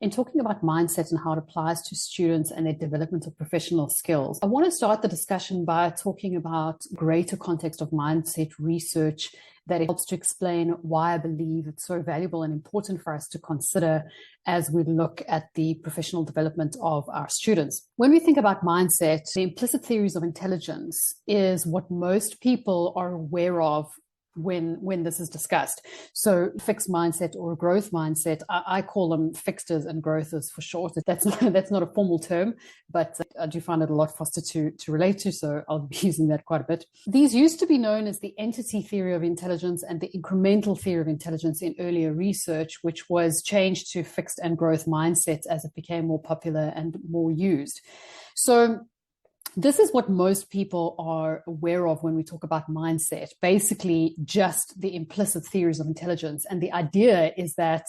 In talking about mindset and how it applies to students and their development of professional skills, I want to start the discussion by talking about greater context of mindset research that helps to explain why I believe it's so valuable and important for us to consider as we look at the professional development of our students. When we think about mindset, the implicit theories of intelligence is what most people are aware of when this is discussed. So fixed mindset or a growth mindset, I call them fixters and growthers for short. That's not a formal term, but I do find it a lot faster to relate to, so I'll be using that quite a bit. These used to be known as the entity theory of intelligence and the incremental theory of intelligence in earlier research, which was changed to fixed and growth mindsets as it became more popular and more used. So this is what most people are aware of when we talk about mindset, basically just the implicit theories of intelligence. And the idea is that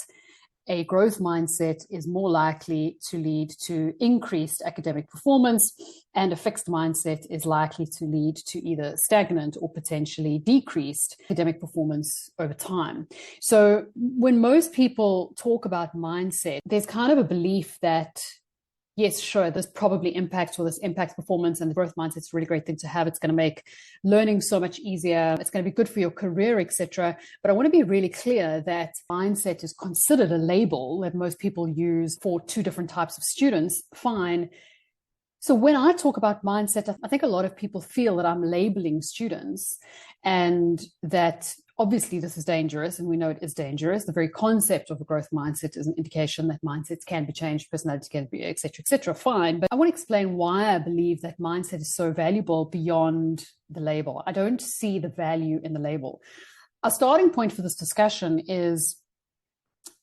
a growth mindset is more likely to lead to increased academic performance, and a fixed mindset is likely to lead to either stagnant or potentially decreased academic performance over time. So when most people talk about mindset, there's kind of a belief that yes, sure, this probably impacts or this impacts performance, and the growth mindset is a really great thing to have. It's going to make learning so much easier. It's going to be good for your career, etc. But I want to be really clear that mindset is considered a label that most people use for two different types of students. Fine. So when I talk about mindset, I think a lot of people feel that I'm labeling students, and that obviously this is dangerous, and we know it is dangerous. The very concept of a growth mindset is an indication that mindsets can be changed, personality can be, et cetera, fine. But I want to explain why I believe that mindset is so valuable beyond the label. I don't see the value in the label. Our starting point for this discussion is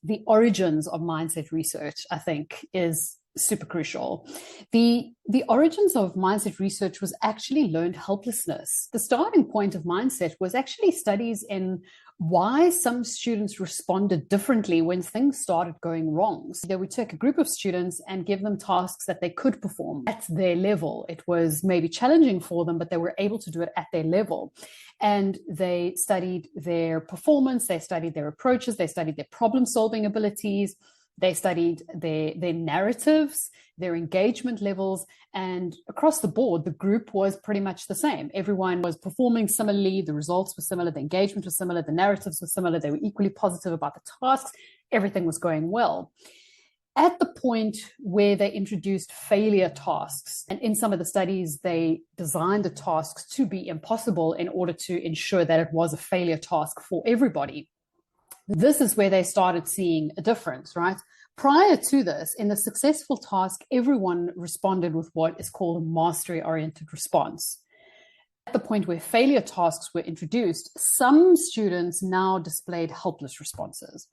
the origins of mindset research, I think, is super crucial. The origins of mindset research was actually learned helplessness. The starting point of mindset was actually studies in why some students responded differently when things started going wrong. So we took a group of students and give them tasks that they could perform at their level. It was maybe challenging for them, but they were able to do it at their level. And they studied their performance, they studied their approaches, they studied their problem-solving abilities, they studied their narratives, their engagement levels, and across the board, the group was pretty much the same. Everyone was performing similarly, the results were similar, the engagement was similar, the narratives were similar, they were equally positive about the tasks, everything was going well. At the point where they introduced failure tasks, and in some of the studies, they designed the tasks to be impossible in order to ensure that it was a failure task for everybody. This is where they started seeing a difference, right? Prior to this, in the successful task, everyone responded with what is called a mastery-oriented response. At the point where failure tasks were introduced, some students now displayed helpless responses.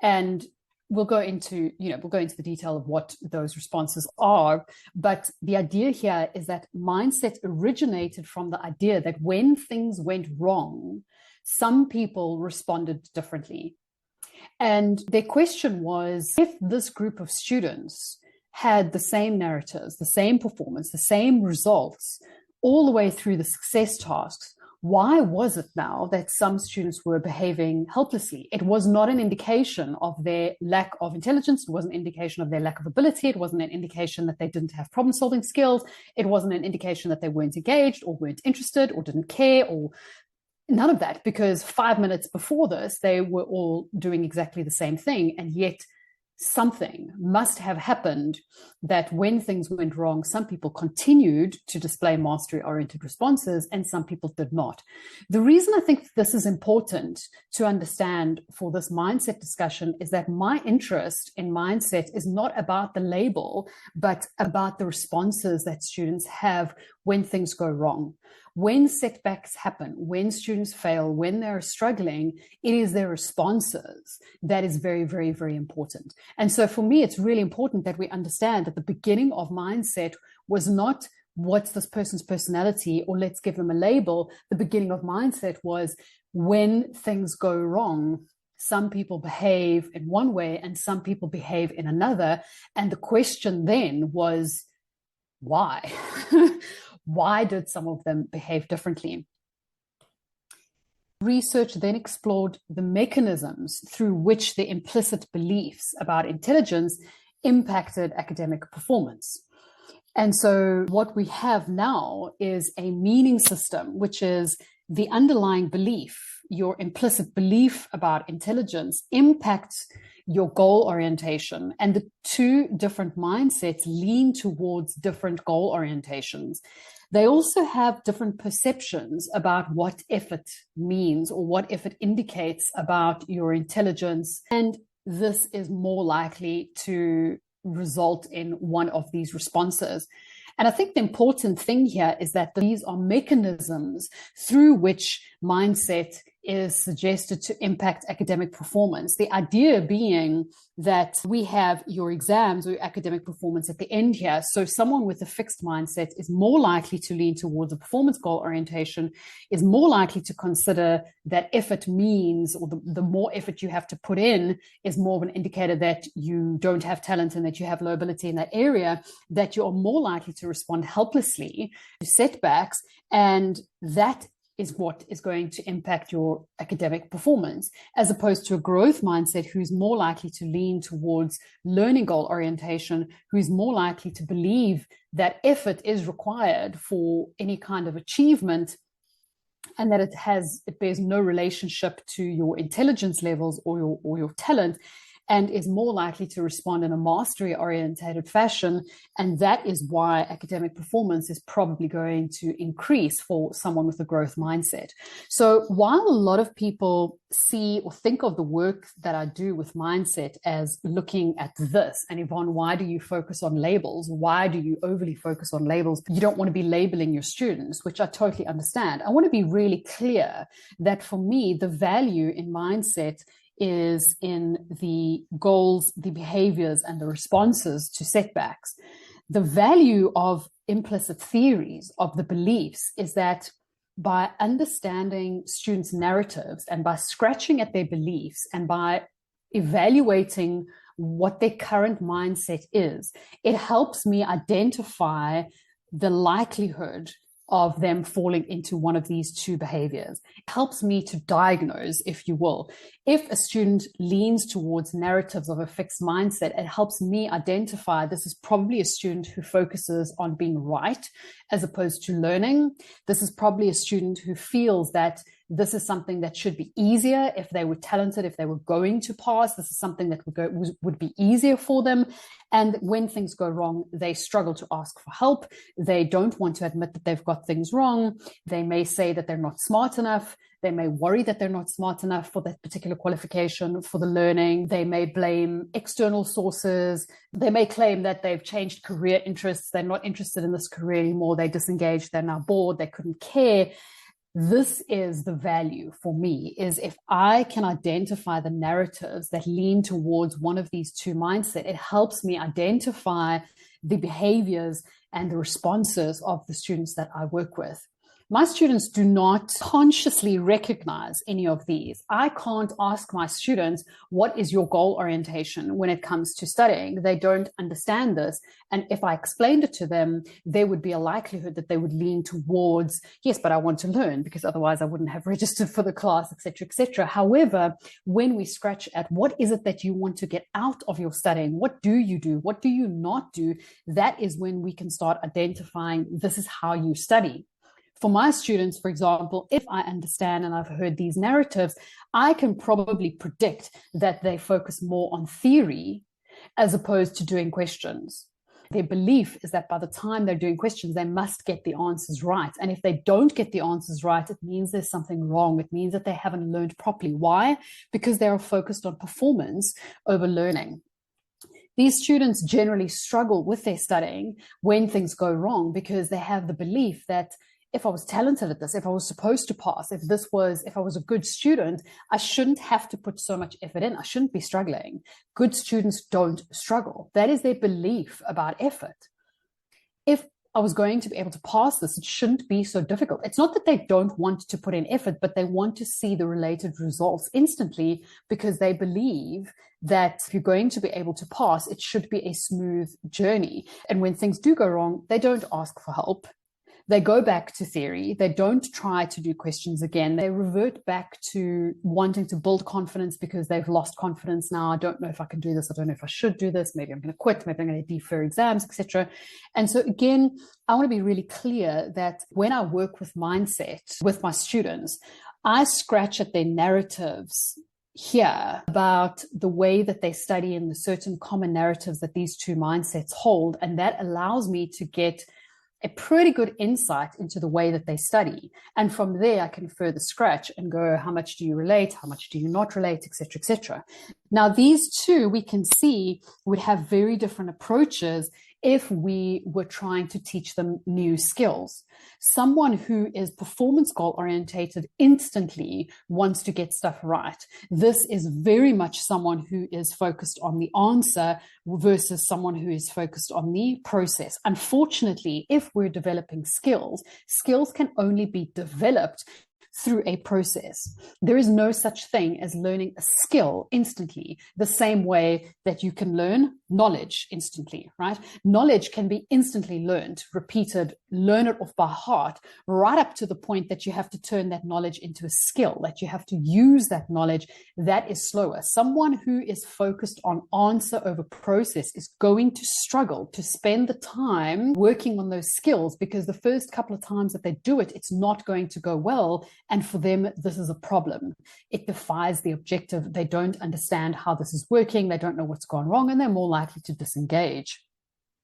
And we'll go into the detail of what those responses are. But the idea here is that mindset originated from the idea that when things went wrong, some people responded differently. And their question was, if this group of students had the same narratives, the same performance, the same results, all the way through the success tasks, why was it now that some students were behaving helplessly? It was not an indication of their lack of intelligence. It wasn't an indication of their lack of ability. It wasn't an indication that they didn't have problem-solving skills. It wasn't an indication that they weren't engaged or weren't interested or didn't care or none of that, because 5 minutes before this, they were all doing exactly the same thing. And yet something must have happened that when things went wrong, some people continued to display mastery-oriented responses and some people did not. The reason I think this is important to understand for this mindset discussion is that my interest in mindset is not about the label, but about the responses that students have when things go wrong. When setbacks happen, when students fail, when they're struggling, it is their responses that is very, very, very important. And so for me, it's really important that we understand that the beginning of mindset was not what's this person's personality or let's give them a label. The beginning of mindset was when things go wrong, some people behave in one way and some people behave in another. And the question then was, why? Why did some of them behave differently? Research then explored the mechanisms through which the implicit beliefs about intelligence impacted academic performance. And so what we have now is a meaning system, which is the underlying belief, your implicit belief about intelligence impacts your goal orientation. And the two different mindsets lean towards different goal orientations. They also have different perceptions about what effort means or what effort indicates about your intelligence. And this is more likely to result in one of these responses. And I think the important thing here is that these are mechanisms through which mindset is suggested to impact academic performance. The idea being that we have your exams or your academic performance at the end here. So someone with a fixed mindset is more likely to lean towards a performance goal orientation, is more likely to consider that effort means, or the more effort you have to put in is more of an indicator that you don't have talent and that you have low ability in that area, that you are more likely to respond helplessly to setbacks. And that is what is going to impact your academic performance, as opposed to a growth mindset who's more likely to lean towards learning goal orientation, who's more likely to believe that effort is required for any kind of achievement, and that it bears no relationship to your intelligence levels or your talent, and is more likely to respond in a mastery-orientated fashion. And that is why academic performance is probably going to increase for someone with a growth mindset. So while a lot of people see or think of the work that I do with mindset as looking at this, and Yvonne, why do you focus on labels? Why do you overly focus on labels? You don't want to be labeling your students, which I totally understand. I want to be really clear that for me, the value in mindset is in the goals, the behaviors, and the responses to setbacks. The value of implicit theories, of the beliefs, is that by understanding students' narratives and by scratching at their beliefs and by evaluating what their current mindset is, it helps me identify the likelihood of them falling into one of these two behaviors. It helps me to diagnose, if you will. If a student leans towards narratives of a fixed mindset, it helps me identify this is probably a student who focuses on being right as opposed to learning. This is probably a student who feels that this is something that should be easier if they were talented, if they were going to pass. This is something that would be easier for them. And when things go wrong, they struggle to ask for help. They don't want to admit that they've got things wrong. They may say that they're not smart enough. They may worry that they're not smart enough for that particular qualification, for the learning. They may blame external sources. They may claim that they've changed career interests. They're not interested in this career anymore. They disengaged. They're now bored. They couldn't care. This is the value for me, is if I can identify the narratives that lean towards one of these two mindsets, it helps me identify the behaviors and the responses of the students that I work with. My students do not consciously recognize any of these. I can't ask my students, what is your goal orientation when it comes to studying? They don't understand this. And if I explained it to them, there would be a likelihood that they would lean towards, yes, but I want to learn because otherwise I wouldn't have registered for the class, etc., etc. However, when we scratch at what is it that you want to get out of your studying, what do you do, what do you not do, that is when we can start identifying this is how you study. For my students, for example, if I understand and I've heard these narratives, I can probably predict that they focus more on theory as opposed to doing questions. Their belief is that by the time they're doing questions, they must get the answers right. And if they don't get the answers right, it means there's something wrong. It means that they haven't learned properly. Why? Because they are focused on performance over learning. These students generally struggle with their studying when things go wrong because they have the belief that if I was talented at this, if I was supposed to pass, if I was a good student, I shouldn't have to put so much effort in. I shouldn't be struggling. Good students don't struggle. That is their belief about effort. If I was going to be able to pass this, it shouldn't be so difficult. It's not that they don't want to put in effort, but they want to see the related results instantly because they believe that if you're going to be able to pass, it should be a smooth journey. And when things do go wrong, they don't ask for help. They go back to theory. They don't try to do questions again. They revert back to wanting to build confidence because they've lost confidence now. I don't know if I can do this. I don't know if I should do this. Maybe I'm going to quit. Maybe I'm going to defer exams, etc. And so again, I want to be really clear that when I work with mindset with my students, I scratch at their narratives here about the way that they study and the certain common narratives that these two mindsets hold. And that allows me to get a pretty good insight into the way that they study. And from there, I can further scratch and go, how much do you relate? How much do you not relate, et cetera, et cetera. Now, these two, we can see, would have very different approaches if we were trying to teach them new skills. Someone who is performance goal orientated instantly wants to get stuff right. This is very much someone who is focused on the answer versus someone who is focused on the process. Unfortunately, if we're developing skills, skills can only be developed through a process. There is no such thing as learning a skill instantly, the same way that you can learn knowledge instantly, right? Knowledge can be instantly learned, repeated, learn it off by heart, right up to the point that you have to turn that knowledge into a skill, that you have to use that knowledge. That is slower. Someone who is focused on answer over process is going to struggle to spend the time working on those skills, because the first couple of times that they do it, it's not going to go well. And for them, this is a problem. It defies the objective. They don't understand how this is working. They don't know what's gone wrong, and they're more likely to disengage.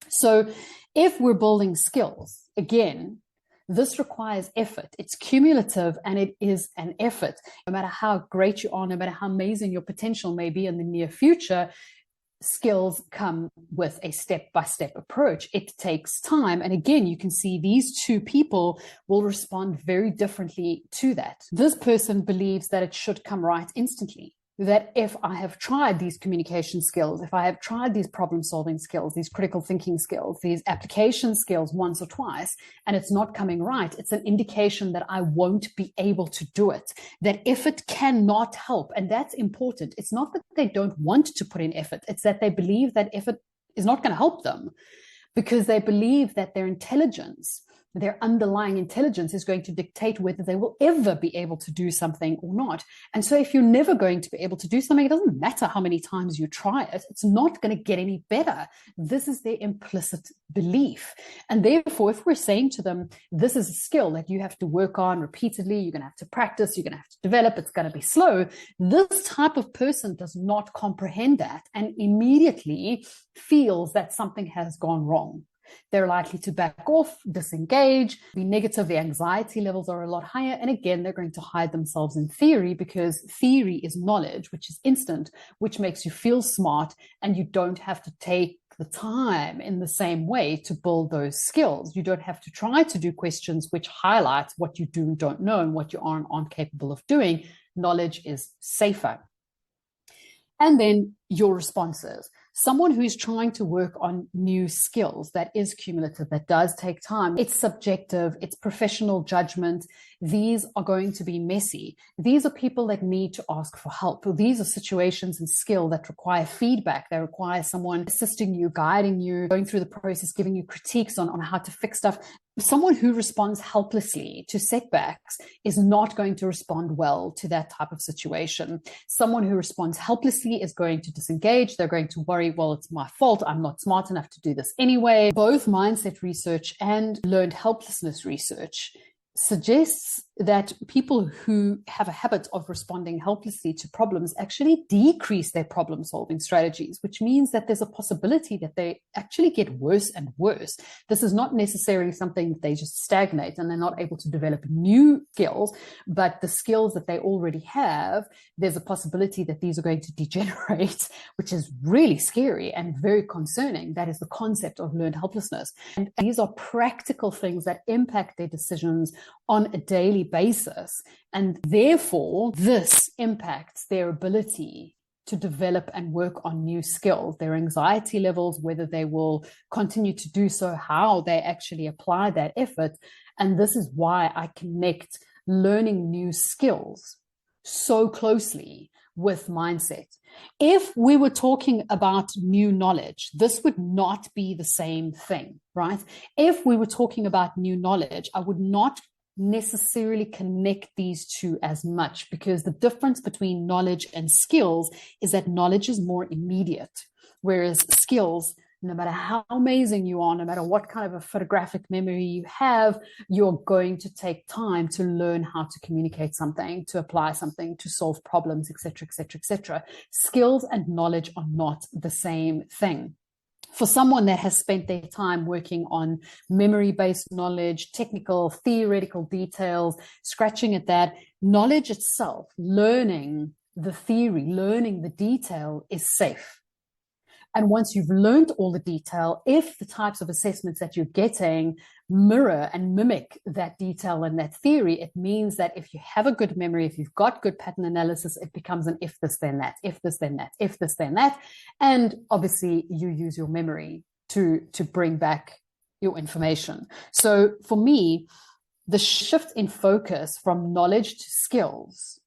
So if we're building skills, again, this requires effort. It's cumulative and it is an effort. No matter how great you are, no matter how amazing your potential may be in the near future, skills come with a step-by-step approach. It takes time. And again, you can see these two people will respond very differently to that. This person believes that it should come right instantly. That if I have tried these communication skills, if I have tried these problem-solving skills, these critical thinking skills, these application skills once or twice, and it's not coming right, it's an indication that I won't be able to do it, that effort cannot help. And that's important. It's not that they don't want to put in effort. It's that they believe that effort is not going to help them, because they believe that their intelligence, their underlying intelligence, is going to dictate whether they will ever be able to do something or not. And so if you're never going to be able to do something, it doesn't matter how many times you try it, it's not going to get any better. This is their implicit belief. And therefore, if we're saying to them, this is a skill that you have to work on repeatedly, you're going to have to practice, you're going to have to develop, it's going to be slow, this type of person does not comprehend that and immediately feels that something has gone wrong. They're likely to back off, disengage, be negative. The anxiety levels are a lot higher. And again, they're going to hide themselves in theory, because theory is knowledge, which is instant, which makes you feel smart, and you don't have to take the time in the same way to build those skills. You don't have to try to do questions which highlight what you do and don't know and what you aren't capable of doing. Knowledge is safer. And then your responses. Someone who is trying to work on new skills, that is cumulative, that does take time. It's subjective, it's professional judgment. These are going to be messy. These are people that need to ask for help. These are situations and skill that require feedback. They require someone assisting you, guiding you, going through the process, giving you critiques on how to fix stuff. Someone who responds helplessly to setbacks is not going to respond well to that type of situation. Someone who responds helplessly is going to disengage. They're going to worry, well, it's my fault. I'm not smart enough to do this anyway. Both mindset research and learned helplessness research suggests that people who have a habit of responding helplessly to problems actually decrease their problem-solving strategies, which means that there's a possibility that they actually get worse and worse. This is not necessarily something that they just stagnate and they're not able to develop new skills, but the skills that they already have, there's a possibility that these are going to degenerate, which is really scary and very concerning. That is the concept of learned helplessness. And these are practical things that impact their decisions on a daily basis. And therefore, this impacts their ability to develop and work on new skills, their anxiety levels, whether they will continue to do so, how they actually apply that effort. And this is why I connect learning new skills so closely with mindset. If we were talking about new knowledge, this would not be the same thing, right? If we were talking about new knowledge, I would not necessarily connect these two as much, because the difference between knowledge and skills is that knowledge is more immediate, whereas skills, no matter how amazing you are, no matter what kind of a photographic memory you have, you're going to take time to learn how to communicate something, to apply something, to solve problems, etc., etc., etc. Skills and knowledge are not the same thing. For someone that has spent their time working on memory-based knowledge, technical, theoretical details, scratching at that, knowledge itself, learning the theory, learning the detail is safe. And once you've learned all the detail, if the types of assessments that you're getting mirror and mimic that detail and that theory, it means that if you have a good memory, if you've got good pattern analysis, it becomes an if this, then that, if this, then that, if this, then that. And obviously you use your memory to bring back your information. So for me, the shift in focus from knowledge to skills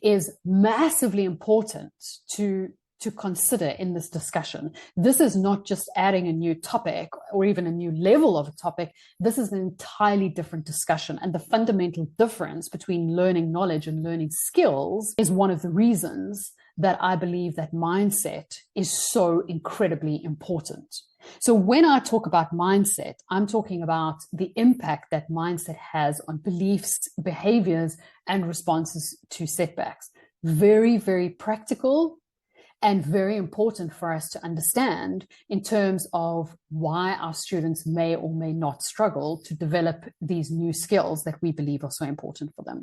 is massively important to consider in this discussion. This is not just adding a new topic or even a new level of a topic. This is an entirely different discussion. And the fundamental difference between learning knowledge and learning skills is one of the reasons that I believe that mindset is so incredibly important. So when I talk about mindset, I'm talking about the impact that mindset has on beliefs, behaviors, and responses to setbacks. Very, very practical and very important for us to understand in terms of why our students may or may not struggle to develop these new skills that we believe are so important for them.